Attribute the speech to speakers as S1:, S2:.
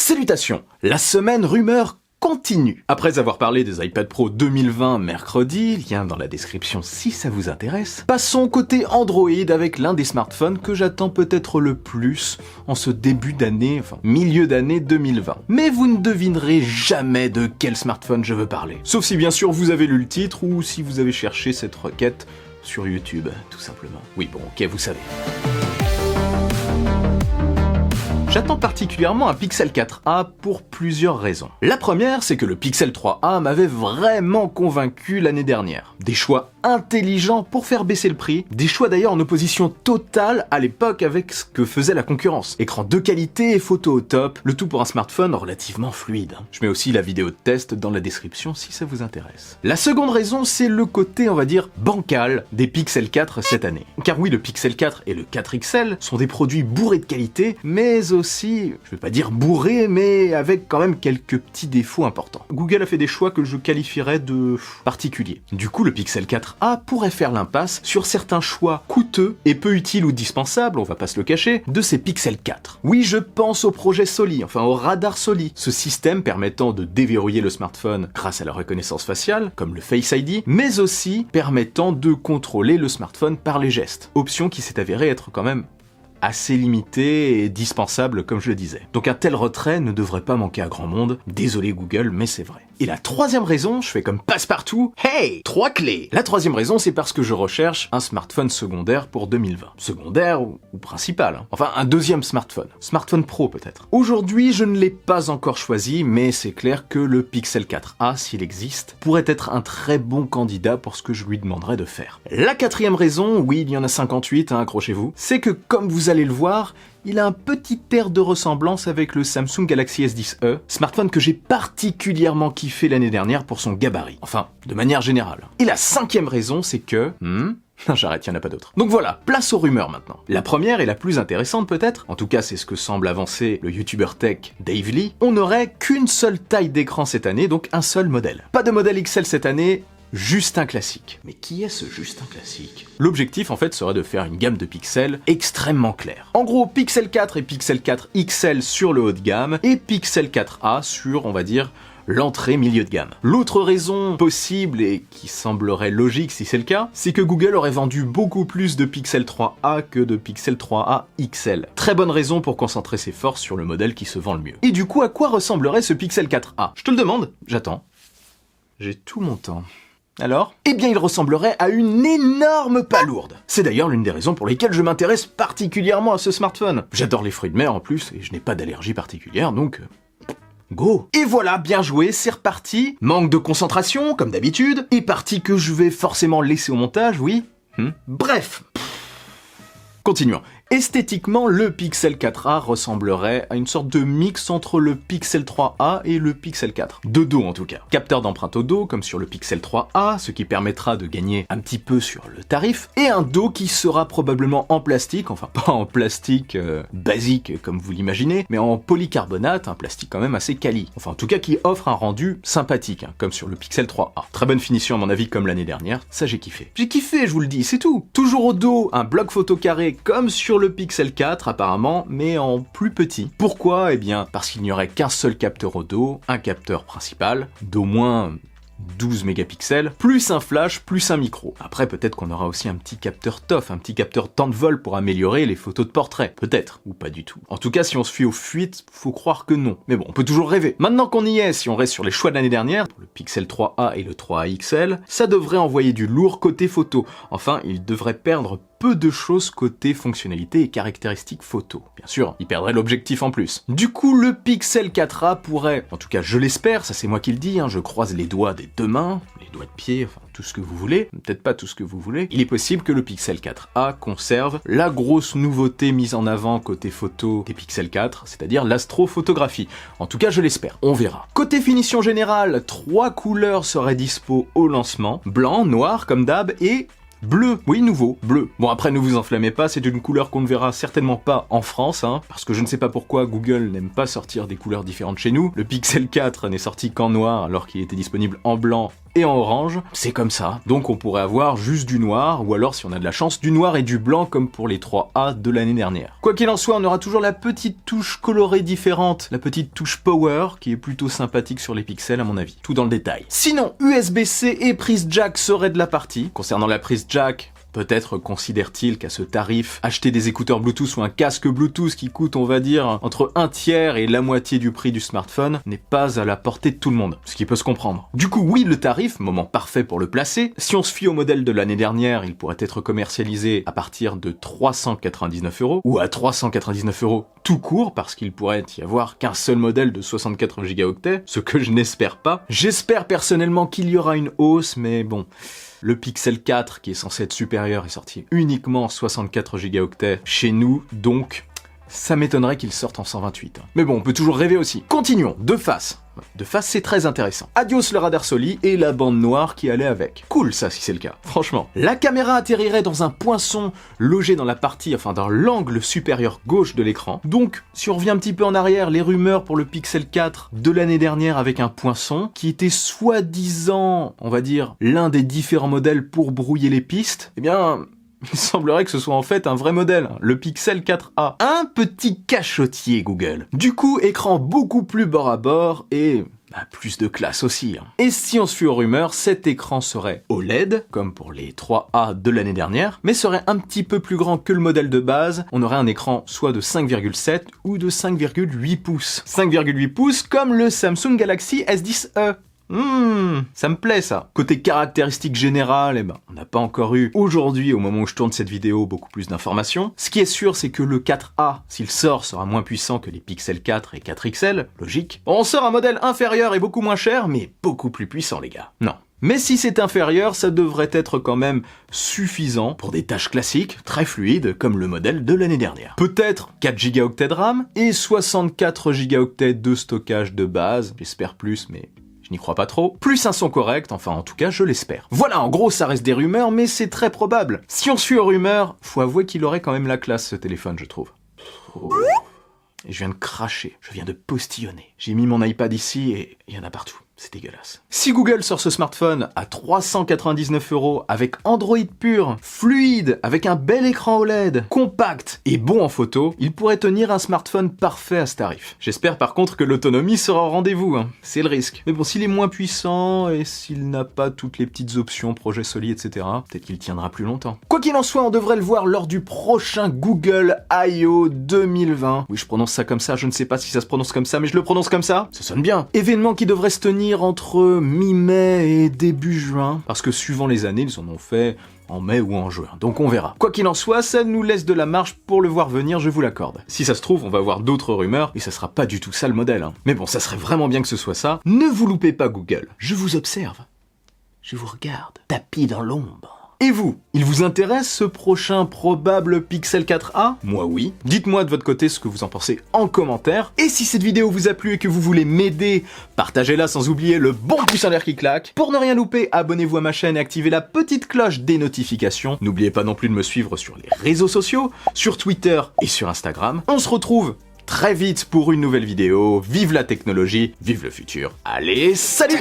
S1: Salutations, la semaine rumeur continue. Après avoir parlé des iPad Pro 2020 mercredi, lien dans la description si ça vous intéresse, passons côté Android avec l'un des smartphones que j'attends peut-être le plus en ce début d'année, enfin milieu d'année 2020. Mais vous ne devinerez jamais de quel smartphone je veux parler. Sauf si bien sûr vous avez lu le titre ou si vous avez cherché cette requête sur YouTube, tout simplement. Oui bon ok, vous savez. J'attends particulièrement un Pixel 4a pour plusieurs raisons. La première, c'est que le Pixel 3a m'avait vraiment convaincu l'année dernière. Des choix intelligents pour faire baisser le prix, des choix d'ailleurs en opposition totale à l'époque avec ce que faisait la concurrence. Écran de qualité et photo au top, le tout pour un smartphone relativement fluide. Je mets aussi la vidéo de test dans la description si ça vous intéresse. La seconde raison, c'est le côté, on va dire, bancal des Pixel 4 cette année. Car oui, le Pixel 4 et le 4 XL sont des produits bourrés de qualité, mais aussi, je vais pas dire bourrés, mais avec quand même quelques petits défauts importants. Google a fait des choix que je qualifierais de particuliers. Du coup, le Pixel 4a pourrait faire l'impasse sur certains choix coûteux et peu utiles ou dispensables, on va pas se le cacher, de ces Pixel 4. Oui, je pense au projet Soli, enfin au radar Soli, ce système permettant de déverrouiller le smartphone grâce à la reconnaissance faciale, comme le Face ID, mais aussi permettant de contrôler le smartphone par les gestes. Option qui s'est avérée être quand même assez limité et dispensable comme je le disais. Donc un tel retrait ne devrait pas manquer à grand monde, désolé Google, mais c'est vrai. Et la troisième raison, je fais comme passe-partout, hey, 3 clés. La troisième raison, c'est parce que je recherche un smartphone secondaire pour 2020. Secondaire ou principal, hein. Enfin un deuxième smartphone. Smartphone pro peut-être. Aujourd'hui, je ne l'ai pas encore choisi, mais c'est clair que le Pixel 4a, s'il existe, pourrait être un très bon candidat pour ce que je lui demanderais de faire. La quatrième raison, oui, il y en a 58, hein, accrochez-vous, c'est que comme vous allez le voir, il a un petit air de ressemblance avec le Samsung Galaxy S10e, smartphone que j'ai particulièrement kiffé l'année dernière pour son gabarit. Enfin, de manière générale. Et la cinquième raison, c'est que... Non, j'arrête, il n'y en a pas d'autre. Donc voilà, place aux rumeurs maintenant. La première et la plus intéressante peut-être, en tout cas c'est ce que semble avancer le YouTuber tech Dave Lee, on n'aurait qu'une seule taille d'écran cette année, donc un seul modèle. Pas de modèle XL cette année, juste un classique. Mais qui est ce juste un classique? L'objectif en fait serait de faire une gamme de pixels extrêmement claire. En gros, Pixel 4 et Pixel 4 XL sur le haut de gamme, et Pixel 4a sur, on va dire, l'entrée milieu de gamme. L'autre raison possible, et qui semblerait logique si c'est le cas, c'est que Google aurait vendu beaucoup plus de Pixel 3a que de Pixel 3a XL. Très bonne raison pour concentrer ses forces sur le modèle qui se vend le mieux. Et du coup, à quoi ressemblerait ce Pixel 4a? Je te le demande, j'attends. J'ai tout mon temps. Alors? Eh bien, il ressemblerait à une énorme palourde. C'est d'ailleurs l'une des raisons pour lesquelles je m'intéresse particulièrement à ce smartphone. J'adore les fruits de mer en plus, et je n'ai pas d'allergie particulière, donc... Go! Et voilà, bien joué, c'est reparti. Manque de concentration, comme d'habitude, et partie que je vais forcément laisser au montage, oui. Bref. Continuons. Esthétiquement, le Pixel 4a ressemblerait à une sorte de mix entre le Pixel 3a et le Pixel 4. De dos en tout cas. Capteur d'empreinte au dos, comme sur le Pixel 3a, ce qui permettra de gagner un petit peu sur le tarif, et un dos qui sera probablement en plastique, enfin pas en plastique basique comme vous l'imaginez, mais en polycarbonate, un plastique quand même assez quali. Enfin en tout cas qui offre un rendu sympathique, hein, comme sur le Pixel 3a. Très bonne finition à mon avis comme l'année dernière, ça j'ai kiffé. J'ai kiffé, je vous le dis, c'est tout. Toujours au dos, un bloc photo carré comme sur le Pixel 4 apparemment, mais en plus petit. Pourquoi? Eh bien, parce qu'il n'y aurait qu'un seul capteur au dos, un capteur principal, d'au moins 12 mégapixels, plus un flash, plus un micro. Après, peut-être qu'on aura aussi un petit capteur TOF, un petit capteur temps de vol pour améliorer les photos de portrait. Peut-être, ou pas du tout. En tout cas, si on se fie aux fuites, faut croire que non. Mais bon, on peut toujours rêver. Maintenant qu'on y est, si on reste sur les choix de l'année dernière, pour le Pixel 3a et le 3a XL, ça devrait envoyer du lourd côté photo. Enfin, il devrait perdre peu de choses côté fonctionnalité et caractéristiques photo. Bien sûr, il perdrait l'objectif en plus. Du coup, le Pixel 4a pourrait, en tout cas je l'espère, ça c'est moi qui le dis, hein, je croise les doigts des deux mains, les doigts de pied, enfin tout ce que vous voulez, peut-être pas tout ce que vous voulez, il est possible que le Pixel 4a conserve la grosse nouveauté mise en avant côté photo des Pixel 4, c'est-à-dire l'astrophotographie. En tout cas, je l'espère, on verra. Côté finition générale, 3 couleurs seraient dispo au lancement, blanc, noir comme d'hab et bleu, oui nouveau, bleu. Bon après ne vous enflammez pas, c'est une couleur qu'on ne verra certainement pas en France, hein, parce que je ne sais pas pourquoi Google n'aime pas sortir des couleurs différentes chez nous. Le Pixel 4 n'est sorti qu'en noir alors qu'il était disponible en blanc et en orange. C'est comme ça. Donc on pourrait avoir juste du noir, ou alors si on a de la chance, du noir et du blanc comme pour les 3A de l'année dernière. Quoi qu'il en soit, on aura toujours la petite touche colorée différente, la petite touche power, qui est plutôt sympathique sur les pixels à mon avis. Tout dans le détail. Sinon, USB-C et prise jack seraient de la partie. Concernant la prise jack, peut-être considère-t-il qu'à ce tarif, acheter des écouteurs Bluetooth ou un casque Bluetooth qui coûte, on va dire, entre un tiers et la moitié du prix du smartphone n'est pas à la portée de tout le monde, ce qui peut se comprendre. Du coup, oui, le tarif, moment parfait pour le placer. Si on se fie au modèle de l'année dernière, il pourrait être commercialisé à partir de 399 €, ou à 399 € tout court, parce qu'il pourrait y avoir qu'un seul modèle de 64 Go, ce que je n'espère pas. J'espère personnellement qu'il y aura une hausse, mais bon... Le Pixel 4, qui est censé être supérieur, est sorti uniquement en 64 Go chez nous, donc ça m'étonnerait qu'il sorte en 128. Mais bon, on peut toujours rêver aussi. Continuons, de face. De face, c'est très intéressant. Adios le radar Soli et la bande noire qui allait avec. Cool ça, si c'est le cas, franchement. La caméra atterrirait dans un poinçon logé dans la partie, enfin dans l'angle supérieur gauche de l'écran. Donc, si on revient un petit peu en arrière, les rumeurs pour le Pixel 4 de l'année dernière avec un poinçon, qui était soi-disant, on va dire, l'un des différents modèles pour brouiller les pistes, eh bien... il semblerait que ce soit en fait un vrai modèle, le Pixel 4a. Un petit cachotier Google. Du coup, écran beaucoup plus bord à bord et... plus de classe aussi. Et si on se fie aux rumeurs, cet écran serait OLED, comme pour les 3A de l'année dernière, mais serait un petit peu plus grand que le modèle de base. On aurait un écran soit de 5,7 ou de 5,8 pouces. 5,8 pouces comme le Samsung Galaxy S10e. Ça me plaît ça. Côté caractéristiques générales, on n'a pas encore eu aujourd'hui, au moment où je tourne cette vidéo, beaucoup plus d'informations. Ce qui est sûr, c'est que le 4A, s'il sort, sera moins puissant que les Pixel 4 et 4XL, logique. On sort un modèle inférieur et beaucoup moins cher, mais beaucoup plus puissant les gars. Non. Mais si c'est inférieur, ça devrait être quand même suffisant pour des tâches classiques, très fluides, comme le modèle de l'année dernière. Peut-être 4 Go de RAM et 64 Go de stockage de base, j'espère plus, mais... je n'y crois pas trop. Plus un son correct, enfin en tout cas je l'espère. Voilà, en gros ça reste des rumeurs, mais c'est très probable. Si on suit aux rumeurs, faut avouer qu'il aurait quand même la classe ce téléphone, je trouve. Oh. Et je viens de cracher, je viens de postillonner. J'ai mis mon iPad ici et il y en a partout. C'est dégueulasse. Si Google sort ce smartphone à 399 € avec Android pur, fluide, avec un bel écran OLED, compact et bon en photo, il pourrait tenir un smartphone parfait à ce tarif. J'espère par contre que l'autonomie sera au rendez-vous, c'est le risque. Mais bon, s'il est moins puissant et s'il n'a pas toutes les petites options, projet Soli, etc., peut-être qu'il tiendra plus longtemps. Quoi qu'il en soit, on devrait le voir lors du prochain Google I.O. 2020. Oui, je prononce ça comme ça, je ne sais pas si ça se prononce comme ça, mais je le prononce comme ça. Ça sonne bien. Événement qui devrait se tenir entre mi-mai et début juin, parce que suivant les années, ils en ont fait en mai ou en juin, donc on verra. Quoi qu'il en soit, ça nous laisse de la marge pour le voir venir, je vous l'accorde. Si ça se trouve, on va voir d'autres rumeurs, et ça sera pas du tout ça le modèle. Mais bon, ça serait vraiment bien que ce soit ça. Ne vous loupez pas Google, je vous observe, je vous regarde, tapis dans l'ombre. Et vous, il vous intéresse ce prochain probable Pixel 4a? Moi oui. Dites-moi de votre côté ce que vous en pensez en commentaire. Et si cette vidéo vous a plu et que vous voulez m'aider, partagez-la sans oublier le bon pouce en l'air qui claque. Pour ne rien louper, abonnez-vous à ma chaîne et activez la petite cloche des notifications. N'oubliez pas non plus de me suivre sur les réseaux sociaux, sur Twitter et sur Instagram. On se retrouve très vite pour une nouvelle vidéo. Vive la technologie, vive le futur. Allez, salut!